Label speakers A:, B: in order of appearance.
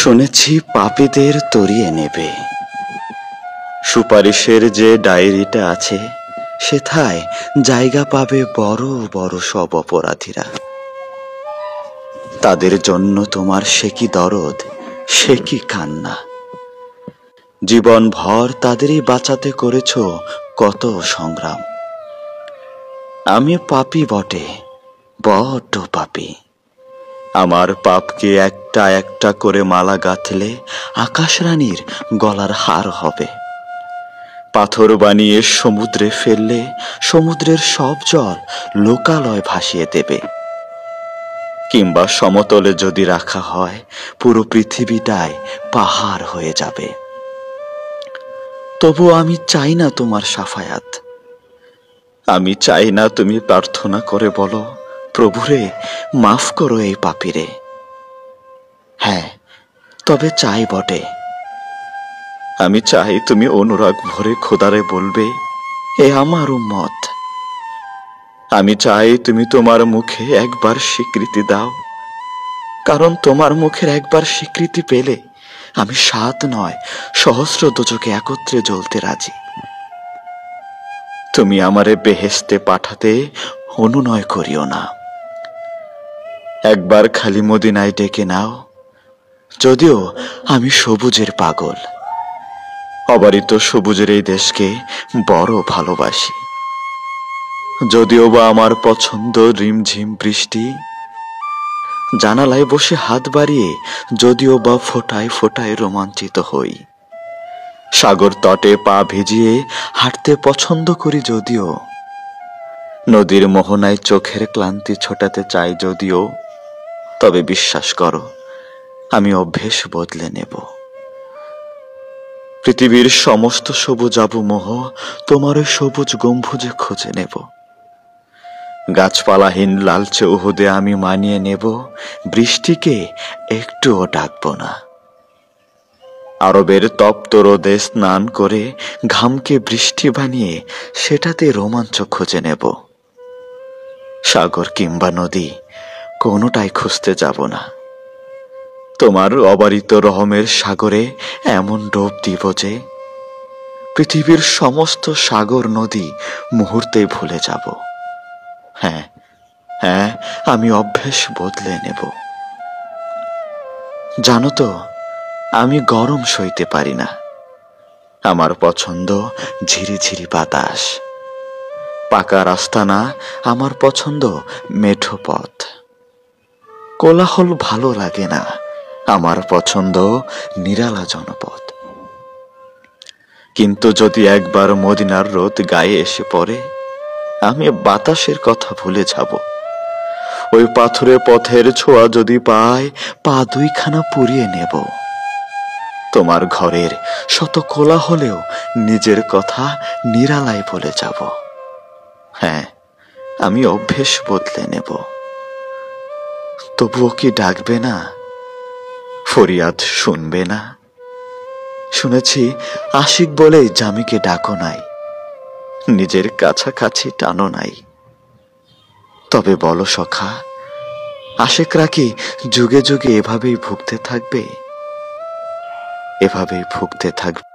A: শুনেছি পাপীদের তরিয়ে নেবে। সুপারিশের যে ডায়েরিটা আছে সেথায় জায়গা পাবে বড় বড় সব অপরাধীরা। তাদের জন্য তোমার সে কি দরদ, সে কি কান্না। জীবন ভর তাদেরই বাঁচাতে করেছ কত সংগ্রাম। আমি পাপী বটে, বড্ড পাপী। আমার পাপকে একটা একটা করে মালা গাঁথলে আকাশ রানীর গলার হার হবে। পাথর বানিয়ে সমুদ্রে ফেললে সমুদ্রের সব জল লোকালয় ভাসিয়ে দেবে। কিংবা সমতলে যদি রাখা হয় পুরো পৃথিবীটাই পাহাড় হয়ে যাবে। তবু আমি চাই না তোমার সাফায়াত। আমি চাই না তুমি প্রার্থনা করে বলো, প্রভুরে মাফ করো এই পাপীরে। হ্যাঁ, তবে চাই বটে। আমি চাই তুমি অনুরাগ ভরে খোদারে বলবে, এ আমার উম্মত। আমি চাই তুমি তোমার মুখে একবার স্বীকৃতি দাও, কারণ তোমার মুখের একবার স্বীকৃতি পেলে আমি 7 নয় সহস্র দোজকে একত্রে জ্বলতে রাজি। তুমি আমারে বেহেশতে পাঠাতে অনুনয় করিও না। একবার খালি মদিনায় ডেকে নাও। যদিও আমি সবুজের পাগল, অবারিত সবুজের এই দেশকে বড় ভালোবাসি। যদিও বা আমার পছন্দ রিমঝিম বৃষ্টি, জানালায় বসে হাত বাড়িয়ে যদিও বা ফোটায় ফোটায় রোমাঞ্চিত হই। সাগর তটে পা ভিজিয়ে হাঁটতে পছন্দ করি যদিও, নদীর মোহনায় চোখের ক্লান্তি ছোটাতে চাই যদিও, তবে বিশ্বাস করো আমি অভ্যেস বদলে নেব। পৃথিবীর সমস্ত সবুজ আবমোহ তোমার ওই সবুজ গম্বুজে খুঁজে নেব। গাছপালাহীন লালচে উহুদে আমি মানিয়ে নেব, বৃষ্টিকে একটুও ডাকব না। আরবের তপ্ত রোদে স্নান করে ঘামকে বৃষ্টি বানিয়ে সেটাতে রোমাঞ্চ খুঁজে নেব। সাগর কিংবা নদী কোনোটাই খুঁজতে যাব না। তোমার অবারিত রহমের সাগরে এমন ডোব দিব যে পৃথিবীর সমস্ত সাগর নদী মুহূর্তে ভুলে যাব। হ্যাঁ হ্যাঁ, আমি অভ্যেস বদলে নেব। জানো তো, আমি গরম সইতে পারি না। আমার পছন্দ ঝিরিঝিরি বাতাস। পাকা রাস্তা না, আমার পছন্দ মেঠো পথ। কোলাহল ভালো লাগে না, আমার পছন্দ নিরালা জনপদ। কিন্তু যদি একবার মদিনার রোদ গায়ে এসে পড়ে, আমি বাতাসের কথা ভুলে যাব। ওই পাথুরে পথের ছোঁয়া যদি পাই, পা 2খানা পুড়িয়ে নেব। তোমার ঘরের শত কোলাহলেও নিজের কথা নিরালায় বলে যাব। হ্যাঁ, আমি অভ্যেস বদলে নেব। তবুও কি ডাকবে না? ফরিয়াদ শুনবে না? শুনেছি আশিক বলেই জামিকে ডাকো নাই, নিজের কাছাকাছি টানো নাই। তবে বলো সখা, আশিকরা কি যুগে যুগে এভাবেই ভুগতে থাকবে? এভাবেই ভুগতে থাকবে?